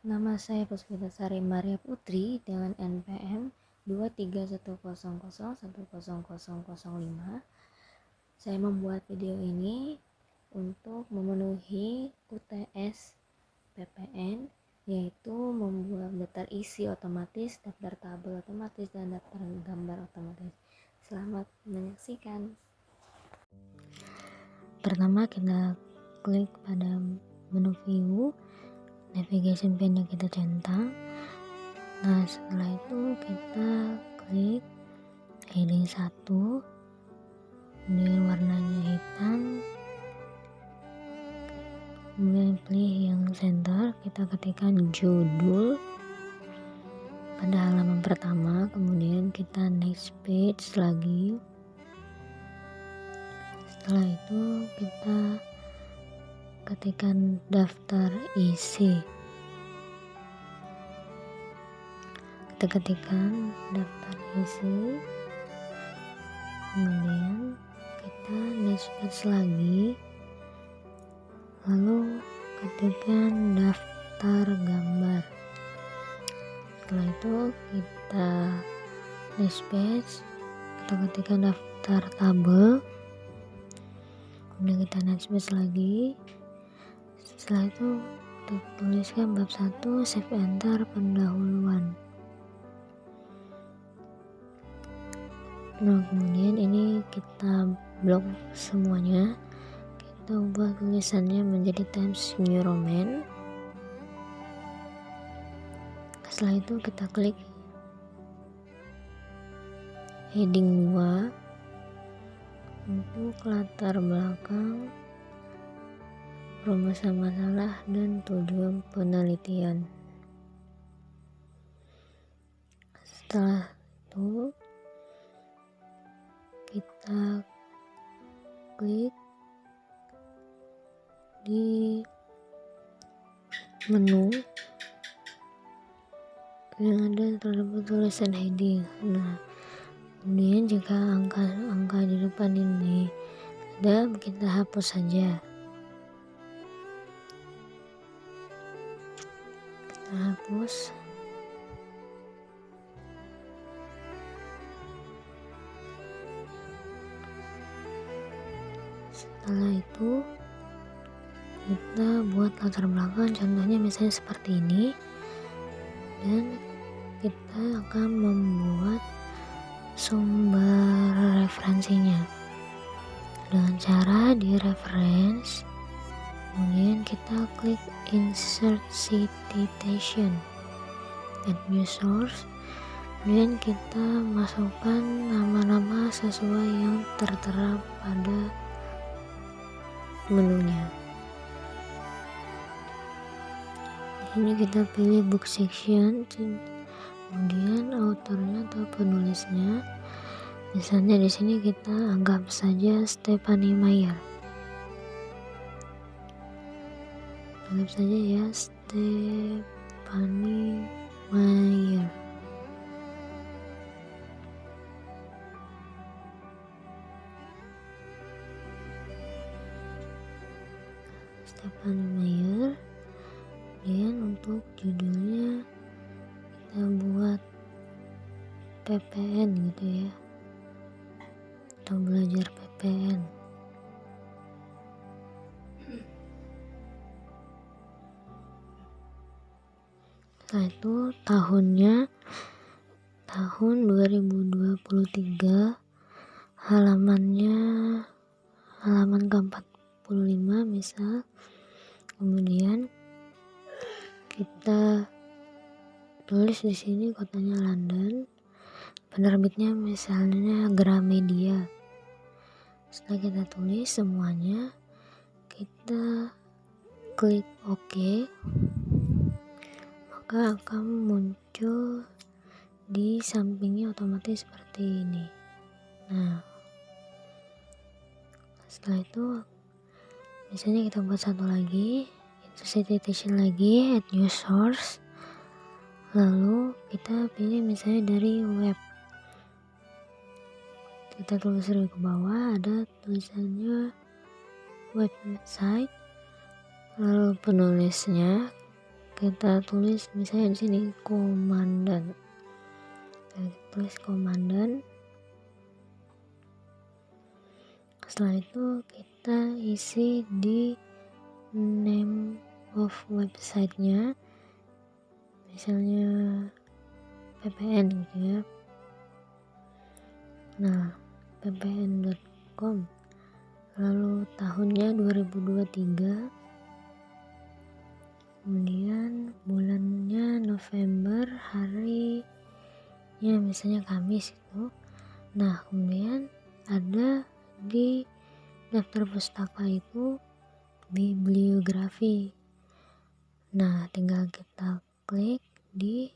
Nama saya Puspitasari Maria Putri dengan NPM 23100100005. Saya membuat video ini untuk memenuhi UTS PPN, yaitu membuat daftar isi otomatis, daftar tabel otomatis, dan daftar gambar otomatis. Selamat menyaksikan. Pertama kita klik pada menu view, navigation pane yang kita centang. Nah, setelah itu kita klik heading 1, kemudian warnanya hitam, kemudian pilih yang center, kita ketikkan judul pada halaman pertama, kemudian kita next page lagi. Setelah itu kita ketikkan daftar isi. Kita ketikkan daftar isi, kemudian kita next page lagi, lalu ketikkan daftar gambar. Setelah itu kita next page, kita ketikkan daftar tabel, kemudian kita next page lagi. Setelah itu kita tuliskan bab 1, save enter pendahuluan. Nah, kemudian ini kita blok semuanya, kita ubah tulisannya menjadi Times New Roman. Setelah itu kita klik heading 2 untuk latar belakang, rumusan masalah, dan tujuan penelitian. Setelah itu kita klik di menu yang ada terdapat tulisan heading. Nah, kemudian jika angka di depan ini ada, kita hapus saja. Kita hapus. Setelah itu kita buat latar belakang, contohnya misalnya seperti ini, dan kita akan membuat sumber referensinya dengan cara di reference, kemudian kita klik insert citation, add new source, kemudian kita masukkan nama-nama sesuai yang tertera pada menunya. Ini kita pilih book section, kemudian autornya atau penulisnya, misalnya di sini kita anggap saja Stephanie Meyer. Anggap saja ya Stephanie Meyer. Stephanie Meyer. Kemudian untuk judulnya kita buat PPN gitu ya, atau belajar PPN. Setelah itu tahunnya tahun 2023, halamannya halaman ke-45 misal. Kemudian kita tulis di sini kotanya London, penerbitnya misalnya Gramedia. Setelah kita tulis semuanya, kita klik OK, maka akan muncul di sampingnya otomatis seperti ini. Nah, setelah itu misalnya kita buat satu lagi, insert citation lagi, add new source, lalu kita pilih misalnya dari web, kita telusuri ke bawah, ada tulisannya website, lalu penulisnya kita tulis misalnya di sini komandan. Kita tulis komandan. Setelah itu kita isi di name of websitenya, misalnya ppn gitu ya. Nah, ppn.com, lalu tahunnya 2023, kemudian bulannya November, harinya misalnya Kamis itu. Nah, kemudian ada di daftar pustaka itu bibliografi. Nah, tinggal kita klik di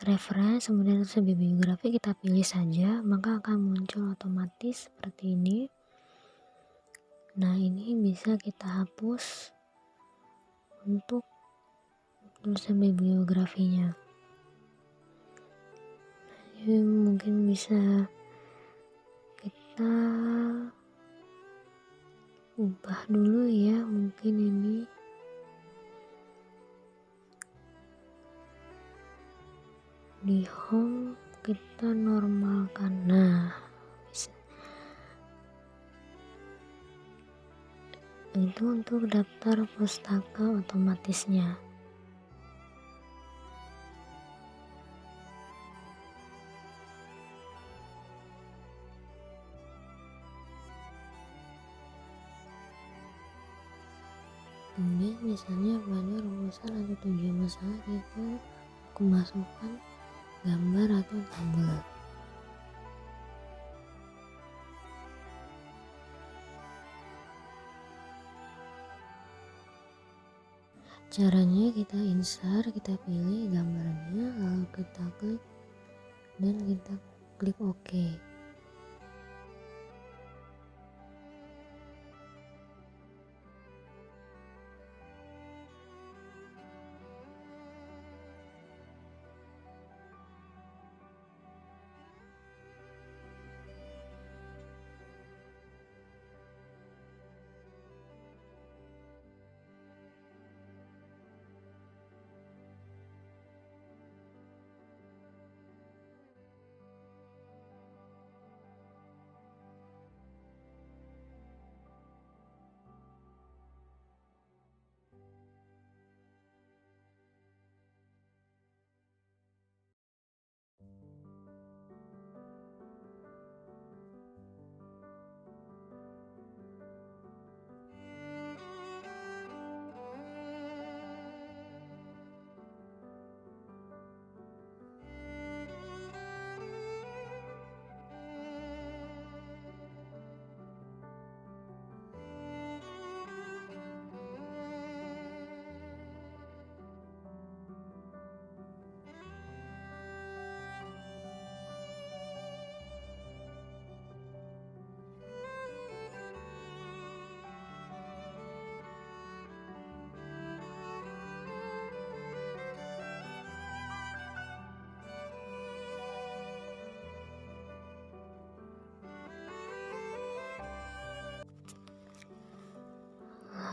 reference, kemudian terus bibliografi kita pilih saja, maka akan muncul otomatis seperti ini. Nah, ini bisa kita hapus untuk tulisan bibliografinya. Jadi mungkin bisa kita ubah dulu ya, mungkin ini di home kita normalkan. Nah, bisa. Itu untuk daftar pustaka otomatisnya. Kemudian misalnya pada rumusan atau tujuan masalah kita kemasukan gambar atau tabel. Caranya kita insert, kita pilih gambarnya, lalu kita klik dan kita klik OK.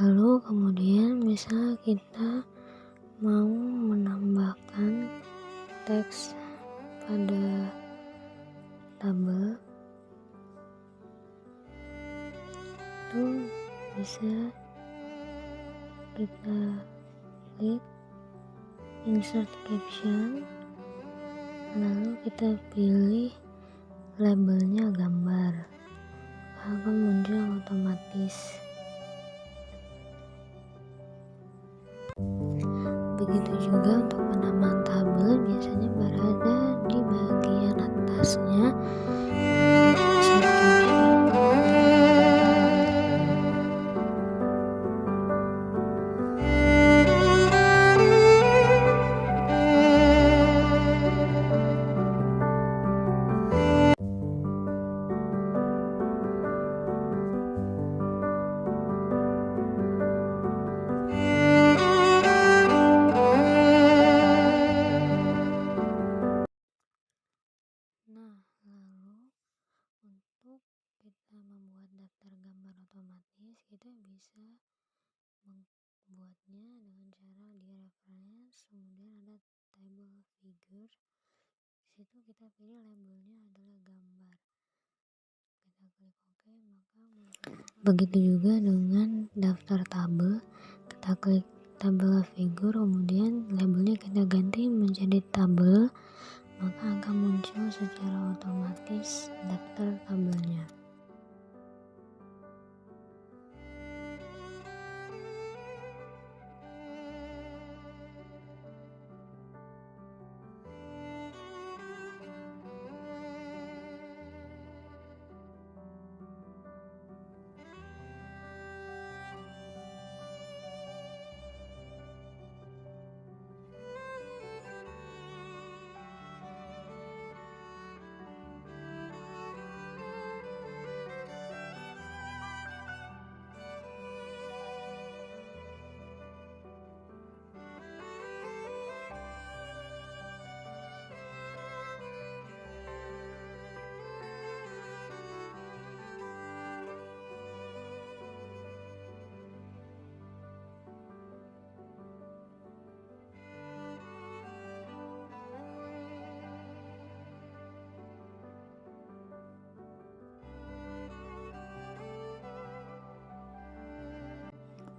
Lalu kemudian misal kita mau menambahkan teks pada tabel, itu bisa kita klik insert caption, lalu kita pilih labelnya gambar, akan muncul otomatis. Begitu juga untuk penamaan tabel, biasanya berada di bagian atasnya. Nah, lalu untuk kita membuat daftar gambar otomatis, kita bisa membuatnya dengan cara di situ kita pilih labelnya adalah gambar, kita klik OK, maka muncul. Begitu juga dengan daftar tabel, kita klik tabel figur, kemudian labelnya kita ganti menjadi tabel, maka akan muncul secara otomatis daftar tabelnya.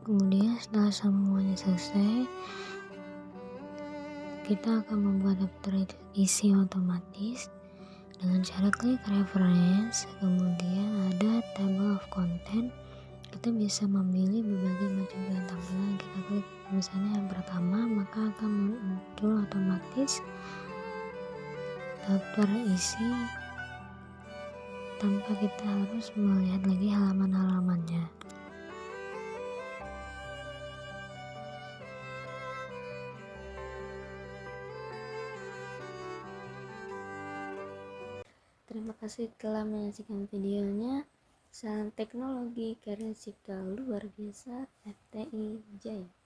Kemudian setelah semuanya selesai, kita akan membuat daftar isi otomatis dengan cara klik reference, kemudian ada table of content. Kita bisa memilih berbagai macam tampilan. Kita klik misalnya yang pertama, maka akan muncul otomatis daftar isi tanpa kita harus melihat lagi halaman-halamannya. Terima kasih telah menyaksikan videonya. Salam teknologi karya cipta luar biasa FTI Jaya.